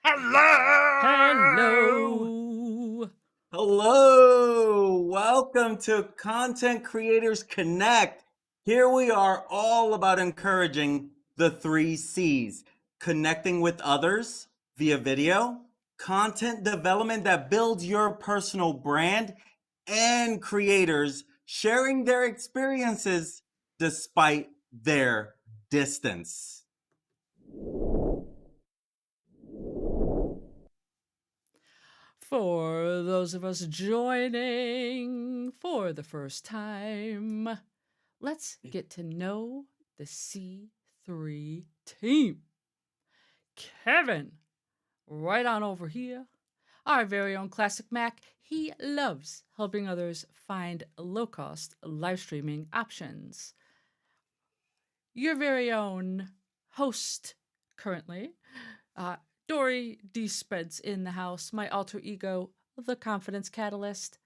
Hello. Hello. Hello. Welcome to Content Creators Connect. Here we are all about encouraging the three C's: connecting with others via video, content development that builds your personal brand, and creators sharing their experiences despite their distance. For those of us joining for the first time, let's get to know the C3 team. Kevin, right on over here, our very own Classic Mac. He loves helping others find low cost live streaming options. Your very own host currently, uh, Dory D. Spence in the house, my alter ego, the confidence catalyst.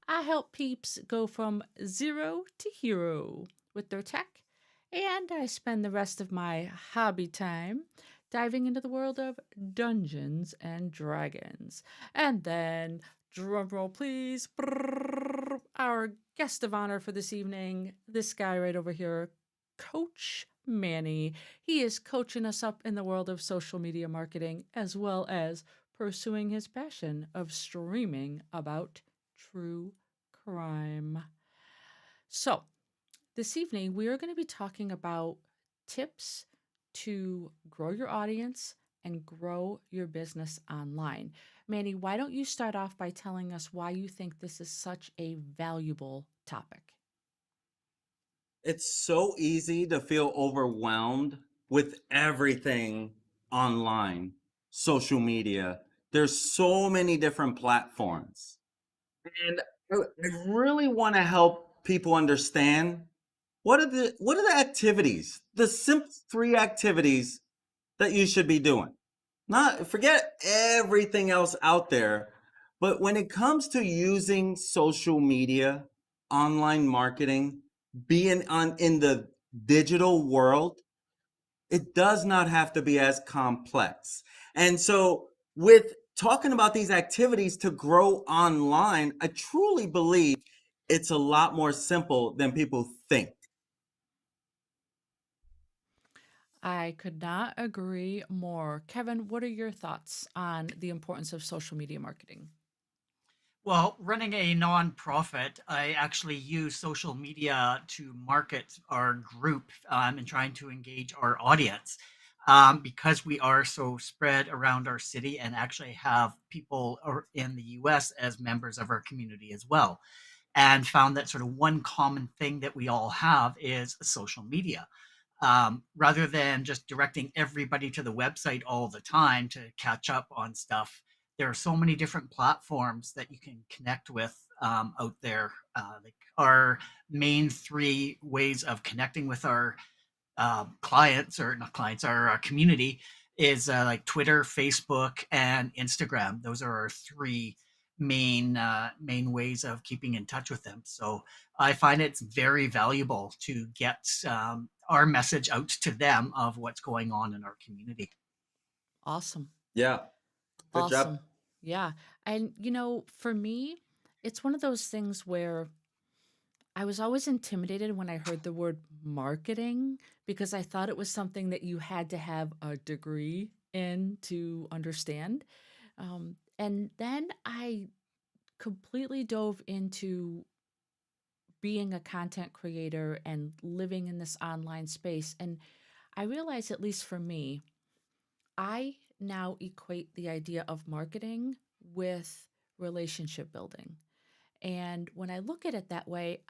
I help peeps go from zero to hero with their tech, and I spend the rest of my hobby time diving into the world of Dungeons and Dragons. And then, drumroll please, brrrr, our guest of honor for this evening, this guy right over here, Coach Manny. He is coaching us up in the world of social media marketing as well as pursuing his passion of streaming about true crime. So, this evening we are going to be talking about tips to grow your audience and grow your business online. Manny, why don't you start off by telling us why you think this is such a valuable topic? It's so easy to feel overwhelmed with everything online, social media. There's so many different platforms. And I really want to help people understand what are the activities, the simple three activities that you should be doing. Not forget everything else out there, but when it comes to using social media, online marketing, being on in the digital world, it does not have to be as complex. And so with talking about these activities to grow online, I truly believe it's a lot more simple than people think. I could not agree more. Kevin, what are your thoughts on the importance of social media marketing? Well, running a nonprofit, I actually use social media to market our group and trying to engage our audience because we are so spread around our city and actually have people in the US as members of our community as well. And found that sort of one common thing that we all have is social media. Rather than just directing everybody to the website all the time to catch up on stuff, there are so many different platforms that you can connect with out there. Like our main three ways of connecting with our clients, or not clients, our community, is like Twitter, Facebook, and Instagram. Those are our three main ways of keeping in touch with them. So I find it's very valuable to get our message out to them of what's going on in our community. Awesome. Yeah, good job. Awesome. Yeah. And, for me, it's one of those things where I was always intimidated when I heard the word marketing because I thought it was something that you had to have a degree in to understand. And then I completely dove into being a content creator and living in this online space. And I realized, at least for me, I now equate the idea of marketing with relationship building. And when I look at it that way,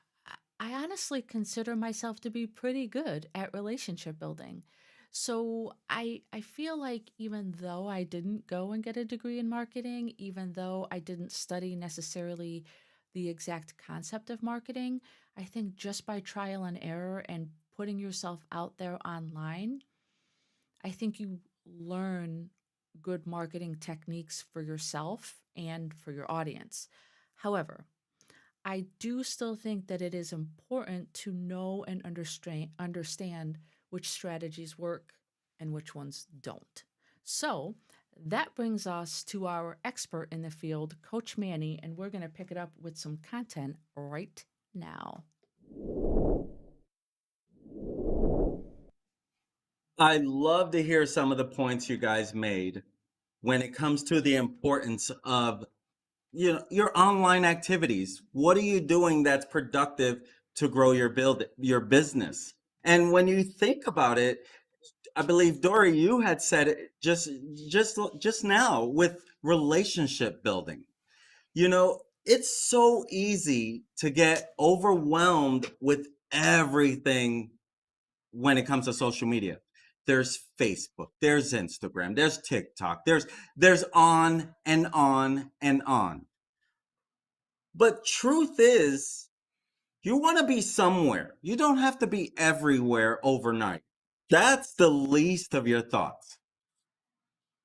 I honestly consider myself to be pretty good at relationship building. So I feel like even though I didn't go and get a degree in marketing, even though I didn't study necessarily the exact concept of marketing, I think just by trial and error and putting yourself out there online, I think you learn good marketing techniques for yourself and for your audience. However, I do still think that it is important to know and understand which strategies work and which ones don't. So, that brings us to our expert in the field, Coach Manny, and we're going to pick it up with some content right now. I love to hear some of the points you guys made when it comes to the importance of your online activities. What are you doing that's productive to grow your business? And when you think about it, I believe Dory, you had said it just now with relationship building. It's so easy to get overwhelmed with everything when it comes to social media. There's Facebook, there's Instagram, there's TikTok, there's on and on and on. But truth is, you want to be somewhere. You don't have to be everywhere overnight. That's the least of your thoughts.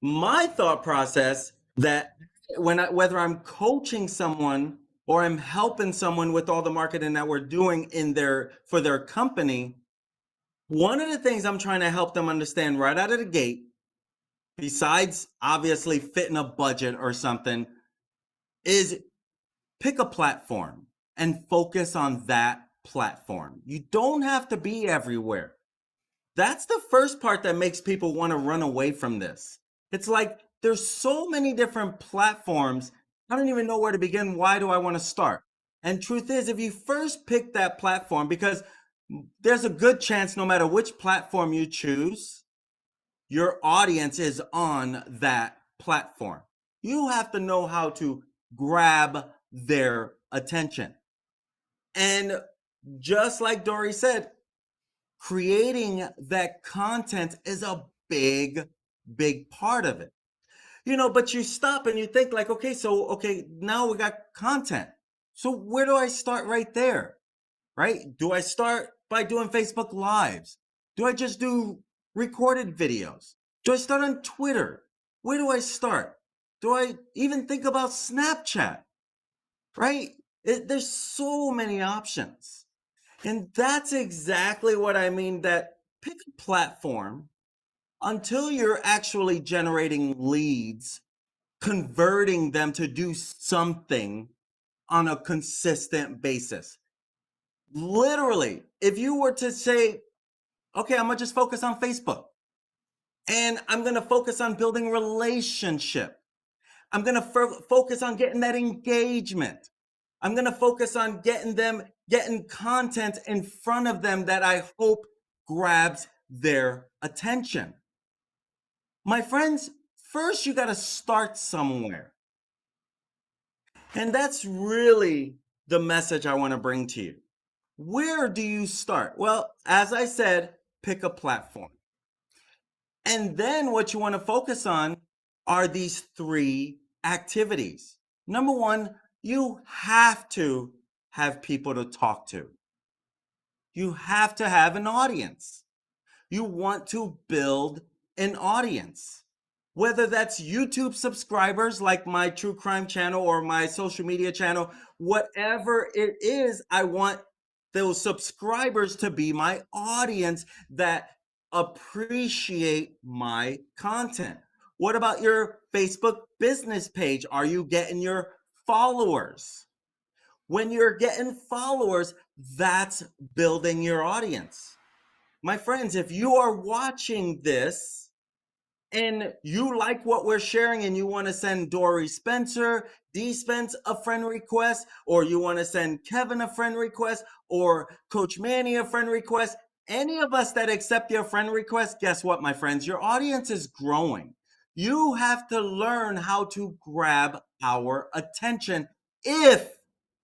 My thought process that whether I'm coaching someone or I'm helping someone with all the marketing that we're doing for their company, one of the things I'm trying to help them understand right out of the gate, besides obviously fitting a budget or something, is pick a platform and focus on that platform. You don't have to be everywhere. That's the first part that makes people want to run away from this. It's like there's so many different platforms. I don't even know where to begin. Why do I want to start? And truth is, if you first pick that platform, because there's a good chance no matter which platform you choose, your audience is on that platform. You have to know how to grab their attention. And just like Dory said, creating that content is a big, big part of it. But you stop and you think like, okay, now we got content. So where do I start right there? Right? Do I start by doing Facebook Lives? Do I just do recorded videos? Do I start on Twitter? Where do I start? Do I even think about Snapchat? Right? There's so many options. And that's exactly what I mean, that pick a platform until you're actually generating leads, converting them to do something on a consistent basis. Literally, if you were to say, okay, I'm gonna just focus on Facebook and I'm gonna focus on building relationship. I'm gonna focus on getting that engagement. I'm gonna focus on getting content in front of them that I hope grabs their attention. My friends, first you gotta start somewhere. And that's really the message I wanna bring to you. Where do you start? Well, as I said, pick a platform. And then what you want to focus on are these 3 activities. Number 1, you have to have people to talk to. You have to have an audience. You want to build an audience. Whether that's YouTube subscribers like my true crime channel or my social media channel, whatever it is, I want those subscribers to be my audience that appreciate my content. What about your Facebook business page? Are you getting your followers? When you're getting followers, that's building your audience. My friends, if you are watching this and you like what we're sharing and you want to send Dory Spencer, D Spence a friend request, or you want to send Kevin a friend request, or Coach Manny a friend request, any of us that accept your friend request, guess what, my friends? Your audience is growing. You have to learn how to grab our attention if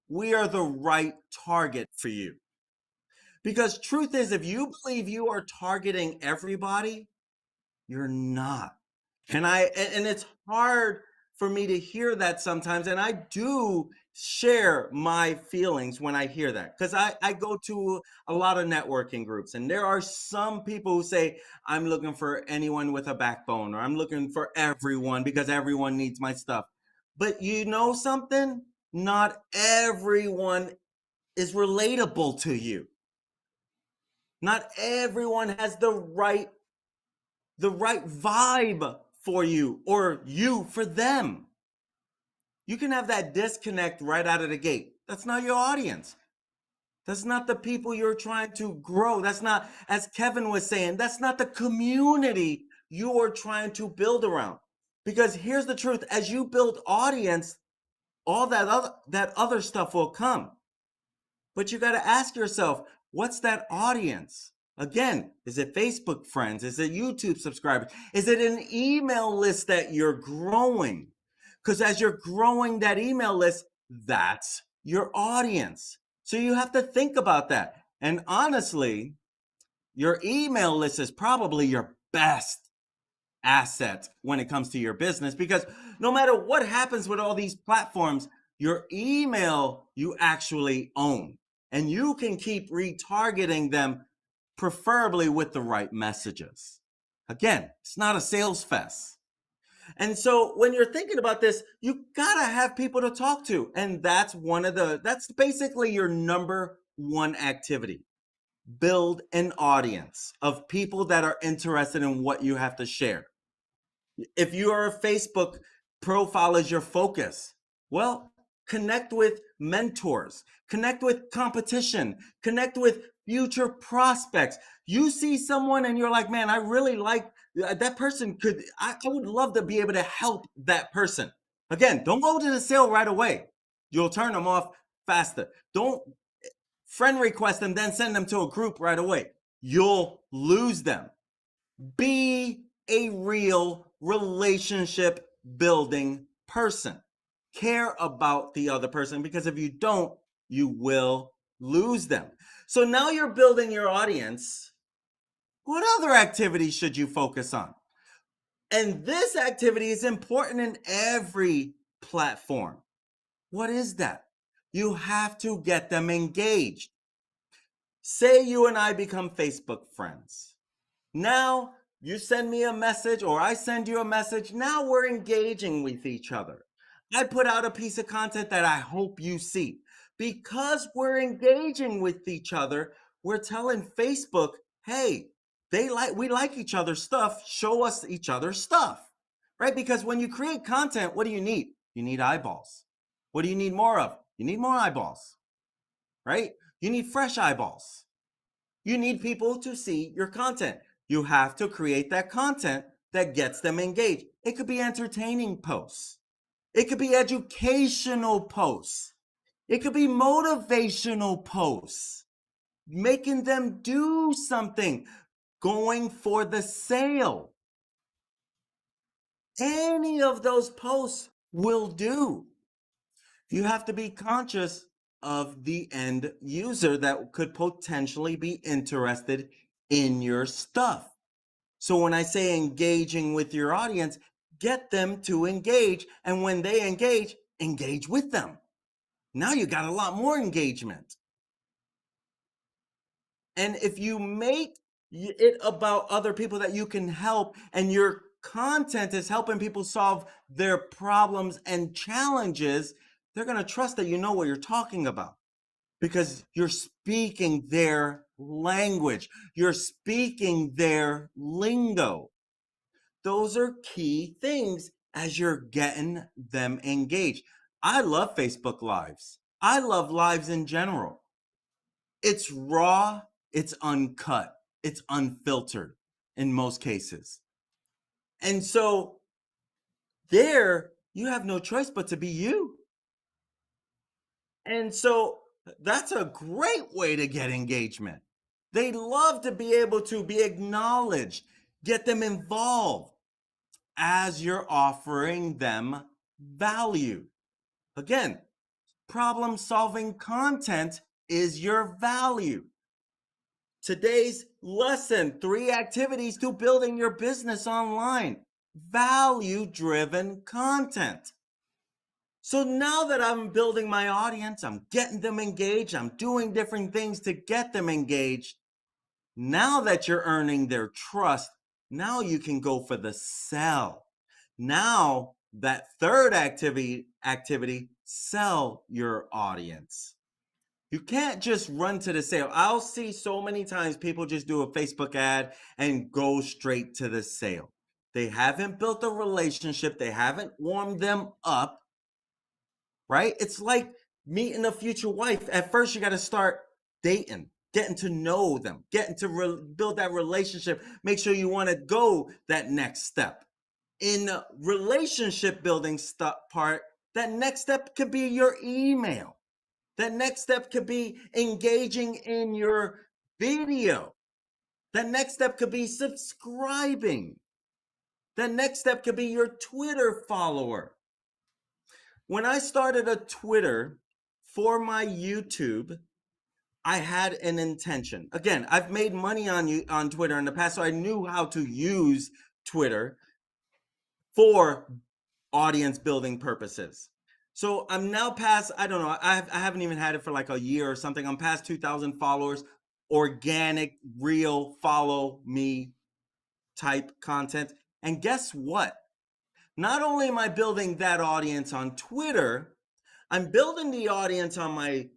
we are the right target for you. Because truth is, if you believe you are targeting everybody, you're not. And it's hard for me to hear that sometimes. And I do share my feelings when I hear that, because I go to a lot of networking groups and there are some people who say, I'm looking for anyone with a backbone, or I'm looking for everyone because everyone needs my stuff. But you know something? Not everyone is relatable to you. Not everyone has the right vibe for you or you for them. You can have that disconnect right out of the gate. That's not your audience. That's not the people you're trying to grow. That's not, as Kevin was saying, that's not the community you are trying to build around. Because here's the truth, as you build audience, all that other stuff will come. But you got to ask yourself, what's that audience? Again, is it Facebook friends? Is it YouTube subscribers? Is it an email list that you're growing? Because as you're growing that email list, that's your audience. So you have to think about that. And honestly, your email list is probably your best asset when it comes to your business, because no matter what happens with all these platforms, your email you actually own, and you can keep retargeting them, preferably with the right messages. Again, it's not a sales fest. And so when you're thinking about this, you gotta have people to talk to. And that's that's basically your number one activity. Build an audience of people that are interested in what you have to share. If your Facebook profile is your focus, well, connect with mentors, connect with competition, connect with future prospects. You see someone and you're like, man, I really like that person. I would love to be able to help that person. Again, don't go to the sale right away. You'll turn them off faster. Don't friend request them, then send them to a group right away. You'll lose them. Be a real relationship building person. Care about the other person, because if you don't, you will lose them. So now you're building your audience. What other activities should you focus on? And this activity is important in every platform. What is that? You have to get them engaged. Say you and I become Facebook friends. Now you send me a message or I send you a message. Now we're engaging with each other. I put out a piece of content that I hope you see. Because we're engaging with each other, we're telling Facebook, hey, we like each other's stuff. Show us each other's stuff. Right? Because when you create content, what do you need? You need eyeballs. What do you need more of? You need more eyeballs. Right? You need fresh eyeballs. You need people to see your content. You have to create that content that gets them engaged. It could be entertaining posts. It could be educational posts. It could be motivational posts, making them do something, going for the sale. Any of those posts will do. You have to be conscious of the end user that could potentially be interested in your stuff. So when I say engaging with your audience, get them to engage. And when they engage with them. Now you got a lot more engagement. And if you make it about other people that you can help, and your content is helping people solve their problems and challenges, they're going to trust that you know what you're talking about, because you're speaking their language. You're speaking their lingo. Those are key things as you're getting them engaged. I love Facebook Lives. I love lives in general. It's raw, it's uncut, it's unfiltered in most cases. And so there, you have no choice but to be you. And so that's a great way to get engagement. They love to be able to be acknowledged, get them involved as you're offering them value. Again, problem solving content is your value. Today's lesson, 3 activities to building your business online. Value driven content. So now that I'm building my audience, I'm getting them engaged, I'm doing different things to get them engaged. Now that you're earning their trust, now you can go for the sell. Now that third activity, sell your audience. You can't just run to the sale. I'll see so many times people just do a Facebook ad and go straight to the sale. they haven't built a relationship, they haven't warmed them up, right? It's like meeting a future wife. At first, you got to start dating, getting to know them, getting to build that relationship. Make sure you want to go that next step. In the relationship building part, that next step could be your email. That next step could be engaging in your video. That next step could be subscribing. That next step could be your Twitter follower. When I started a Twitter for my YouTube, I had an intention. Again, I've made money on Twitter in the past, so I knew how to use Twitter for audience building purposes. So I'm now past, I don't know, I haven't even had it for like a year or something. I'm past 2,000 followers, organic, real, follow me type content. And guess what? Not only am I building that audience on Twitter, I'm building the audience on my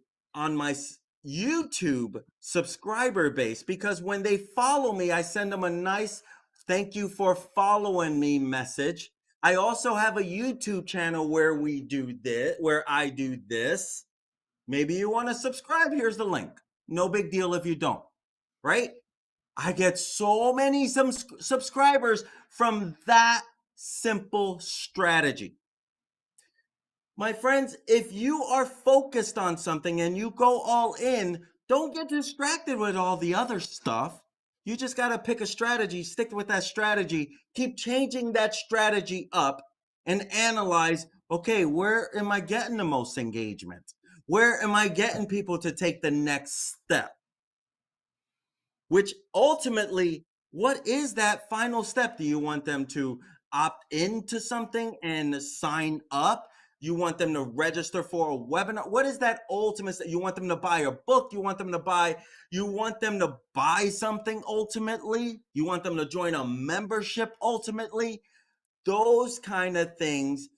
YouTube subscriber base, because when they follow me, I send them a nice thank you for following me message. I also have a YouTube channel where I do this. Maybe you want to subscribe. Here's the link. No big deal if you don't, right? I get so many subscribers from that simple strategy. My friends, if you are focused on something and you go all in, don't get distracted with all the other stuff. You just got to pick a strategy, stick with that strategy, keep changing that strategy up, and analyze, okay, where am I getting the most engagement? Where am I getting people to take the next step? Which ultimately, what is that final step? Do you want them to opt into something and sign up? You want them to register for a webinar? What is that ultimate step? You want them to buy a book? You want them to buy something ultimately? You want them to join a membership ultimately? Those kind of things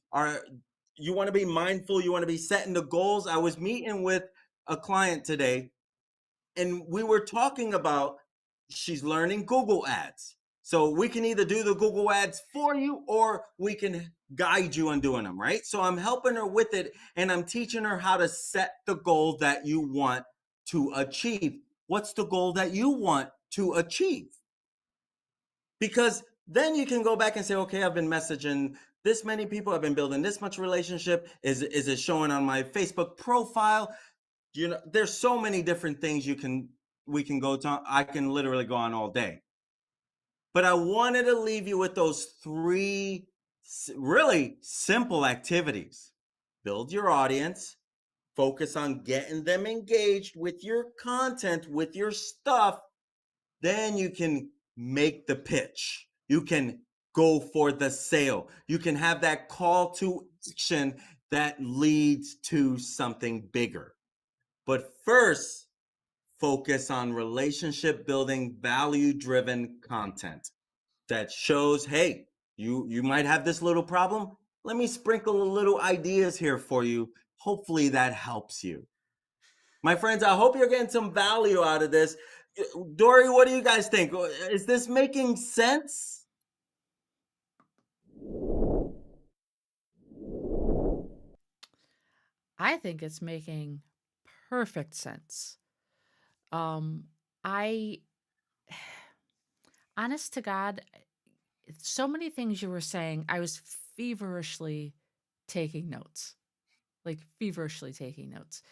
you want to be mindful, you want to be setting the goals. I was meeting with a client today, and we were talking about, she's learning Google Ads. So we can either do the Google Ads for you, or we can guide you on doing them, right? So I'm helping her with it, and I'm teaching her how to set the goal that you want to achieve. What's the goal that you want to achieve? Because then you can go back and say, okay, I've been messaging this many people, I've been building this much relationship. Is it showing on my Facebook profile? There's so many different things we can go to. I can literally go on all day. But I wanted to leave you with those 3 really simple activities. Build your audience, focus on getting them engaged with your content, with your stuff. Then you can make the pitch. You can go for the sale. You can have that call to action that leads to something bigger. But first, focus on relationship building, value driven content that shows, hey, you might have this little problem. Let me sprinkle a little ideas here for you. Hopefully that helps you. My friends, I hope you're getting some value out of this. Dory, what do you guys think? Is this making sense? I think it's making perfect sense. Um, I, honest to God, so many things you were saying, I was feverishly taking notes, like feverishly taking notes.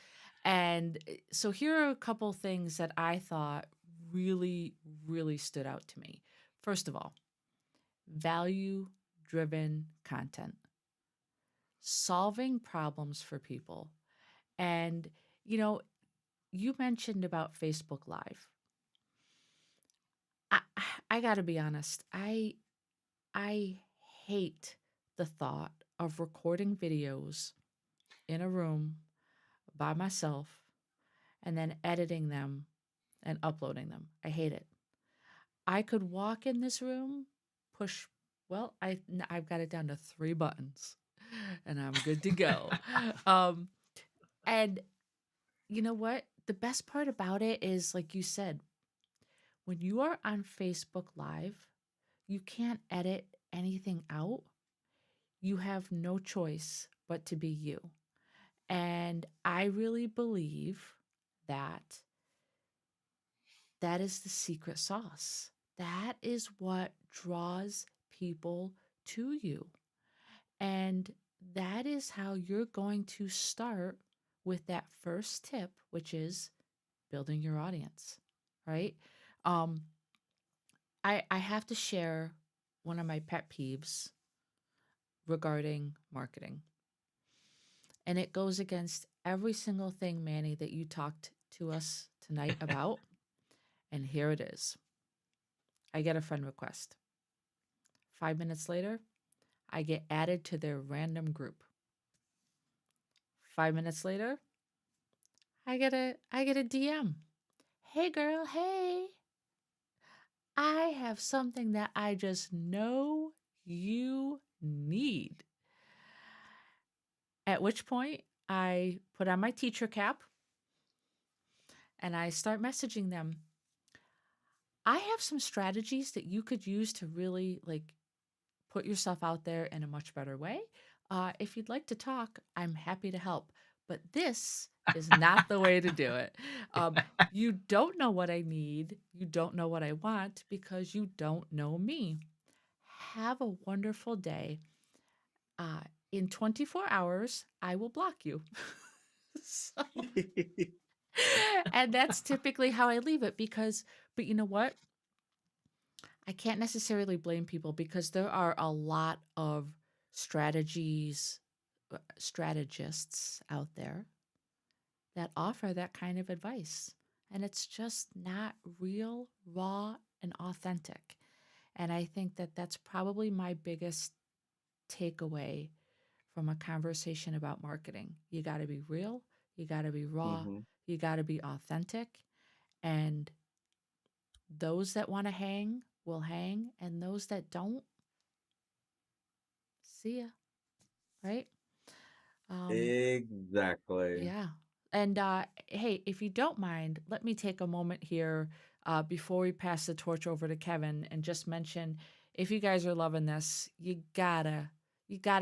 And so here are a couple things that I thought really, really stood out to me. First of all, value driven content, solving problems for people. And, you know, you mentioned about Facebook Live. I, I got to be honest. I hate the thought of recording videos in a room by myself and then editing them and uploading them. I hate it. I could walk in this room, push, well, I've got it down to 3 buttons and I'm good to go. um, and you know what? The best part about it is, like you said, when you are on Facebook Live, you can't edit anything out, you have no choice but to be you. And I really believe that that is the secret sauce. That is what draws people to you. And that is how you're going to start with that first tip, which is building your audience, right? Um, I have to share one of my pet peeves regarding marketing. And it goes against every single thing, Manny, that you talked to us tonight about. And here it is. I get a friend request. 5 minutes later, I get added to their random group. 5 minutes later, I get a DM. Hey girl, hey. I have something that I just know you need. At which point, I put on my teacher cap and I start messaging them. I have some strategies that you could use to really like put yourself out there in a much better way. If you'd like to talk, I'm happy to help. But this is not the way to do it. You don't know what I need. You don't know what I want because you don't know me. Have a wonderful day. Uh, in 24 hours, I will block you. So, and that's typically how I leave it but you know what? I can't necessarily blame people because there are a lot of strategists out there that offer that kind of advice. And it's just not real, raw, and authentic. And I think that that's probably my biggest takeaway from a conversation about marketing. You got to be real, you got to be raw, Mhm. you got to be authentic. And those that want to hang will hang, and those that don't, see ya, right? Um, Exactly. yeah. And hey, if you don't mind, let me take a moment here before we pass the torch over to Kevin and just mention if you guys are loving this, you gotta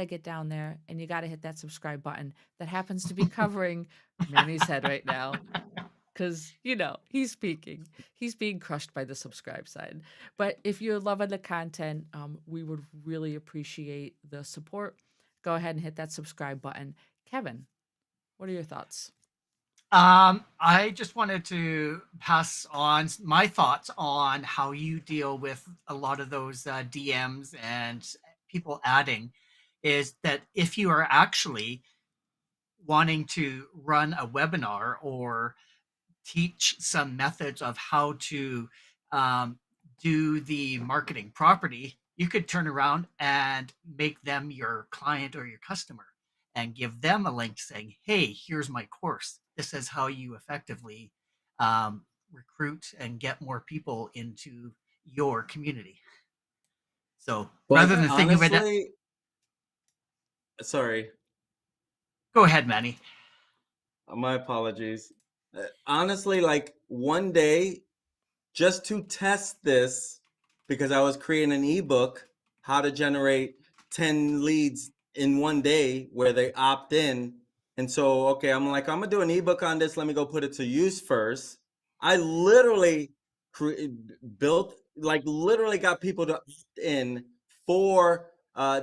get down there and you gotta hit that subscribe button that happens to be covering Manny's head right now. Because, he's speaking. He's being crushed by the subscribe side. But if you're loving the content, we would really appreciate the support. Go ahead and hit that subscribe button. Kevin, what are your thoughts? I just wanted to pass on my thoughts on how you deal with a lot of those DMs and people adding. Is that if you are actually wanting to run a webinar or teach some methods of how to um, do the marketing property, you could turn around and make them your client or your customer and give them a link saying, hey, here's my course. This is how you effectively recruit and get more people into your community. So rather But than thinking about that, honestly, sorry, go ahead, Manny. my apologies. Honestly, like one day, just to test this, because I was creating an ebook, how to generate 10 leads in one day where they opt in. And so, okay, I'm like, I'm gonna do an ebook on this. Let me go put it to use first. I literally built, like, literally got people to opt in for,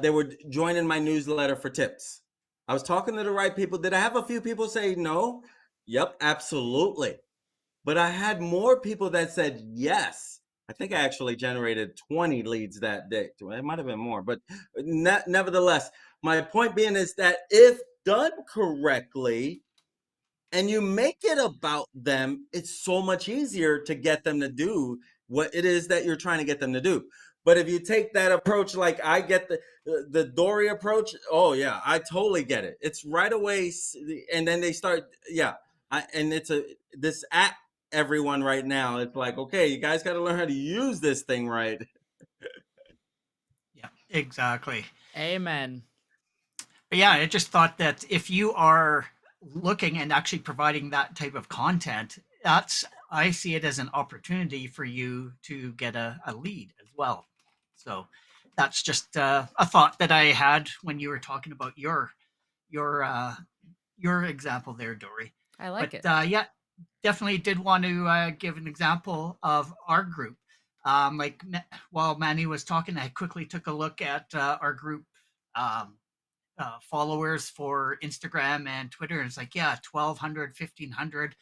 they were joining my newsletter for tips. I was talking to the right people. Did I have a few people say no? Yep, absolutely. But I had more people that said yes. I think I actually generated 20 leads that day. It might have been more, but nevertheless, my point being is that if done correctly and you make it about them, it's so much easier to get them to do what it is that you're trying to get them to do. But if you take that approach, like I get the Dory approach, oh yeah, I totally get it. It's right away, and then they start, yeah. And it's this app everyone right now. It's like, okay, you guys got to learn how to use this thing right. Yeah, exactly. Amen. But yeah, I just thought that if you are looking and actually providing that type of content, I see it as an opportunity for you to get a lead as well. So that's just a thought that I had when you were talking about your uh, your example there, Dory. I like But it. yeah, definitely did want to give an example of our group. While Manny was talking, I quickly took a look at our group um, followers for Instagram and Twitter. And it's like, yeah, 1,200, 1,500.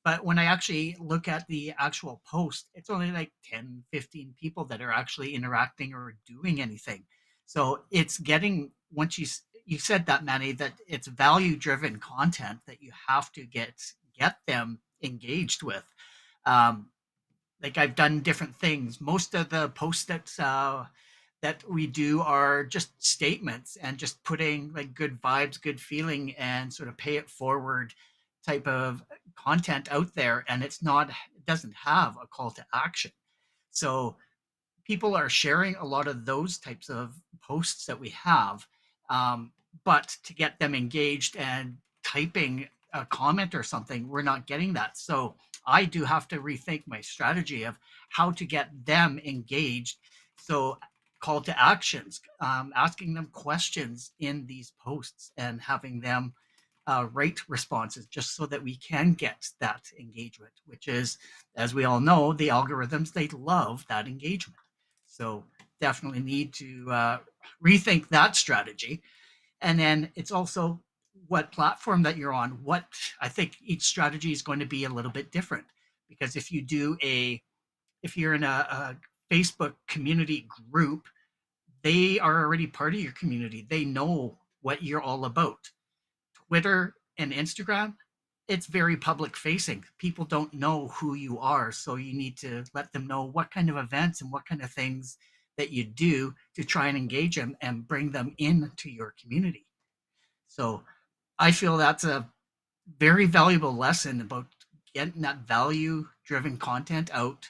But when I actually look at the actual post, it's only like 10, 15 people that are actually interacting or doing anything. So it's getting, once you said that, Manny, that it's value driven content that you have to get them engaged with. Um, like I've done different things. Most of the posts that we do are just statements and just putting like good vibes, good feeling, and sort of pay it forward type of content out there. And it doesn't have a call to action. So people are sharing a lot of those types of posts that we have. Um, but to get them engaged and typing a comment or something, we're not getting that. So I do have to rethink my strategy of how to get them engaged. So call to actions, asking them questions in these posts and having them rate responses just so that we can get that engagement, which is, as we all know, the algorithms, they love that engagement. So definitely need to rethink that strategy. And then it's also what platform that you're on. What I think each strategy is going to be a little bit different because if you're in a Facebook community group, they are already part of your community. They know what you're all about. Twitter and Instagram, it's very public facing. People don't know who you are. So you need to let them know what kind of events and what kind of things that you do to try and engage them and bring them into your community. So I feel that's a very valuable lesson about getting that value driven content out,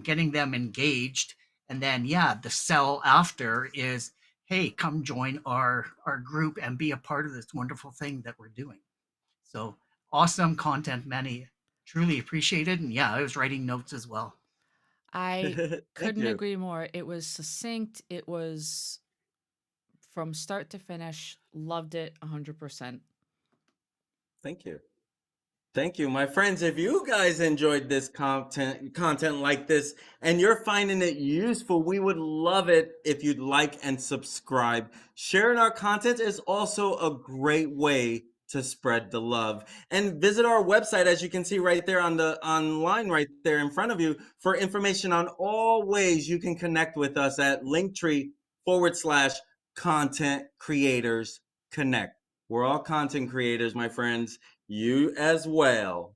getting them engaged. And then, yeah, the sell after is, hey, come join our group and be a part of this wonderful thing that we're doing. So awesome content, Manny. Truly appreciated. And yeah, I was writing notes as well. I Thank couldn't you. agree more. It was succinct. It was from start to finish. Loved it 100%. Thank you. Thank you, my friends. If you guys enjoyed this content like this, and you're finding it useful, we would love it if you'd like and subscribe. Sharing our content is also a great way to spread the love. And visit our website, as you can see right there on the online right there in front of you, for information on all ways you can connect with us at linktree/content creators connect. We're all content creators, my friends. You as well.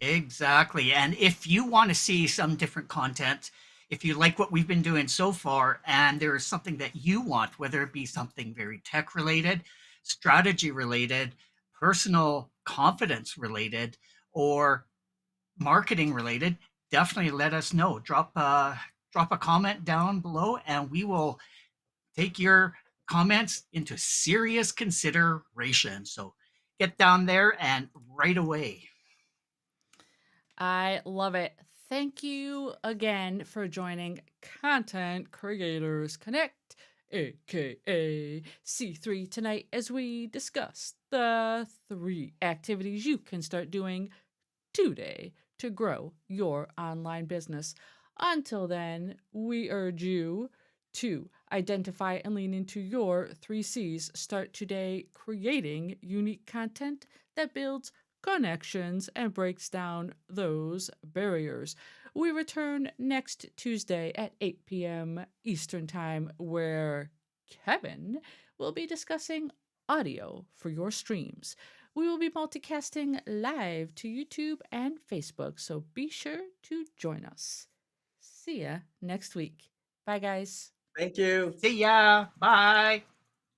Exactly. And if you want to see some different content, if you like what we've been doing so far, and there is something that you want, whether it be something very tech related, strategy related, personal confidence related, or marketing related, definitely let us know. Drop a comment down below, and we will take your comments into serious consideration. So get down there and right away. I love it. Thank you again for joining Content Creators Connect, aka C3, tonight as we discuss the 3 activities you can start doing today to grow your online business. Until then, we urge you to identify and lean into your 3 C's. Start today creating unique content that builds connections and breaks down those barriers. We return next Tuesday at 8 p.m. Eastern Time, where Kevin will be discussing audio for your streams. We will be multicasting live to YouTube and Facebook, so be sure to join us. See ya next week. Bye, guys. Thank you. See ya. Bye.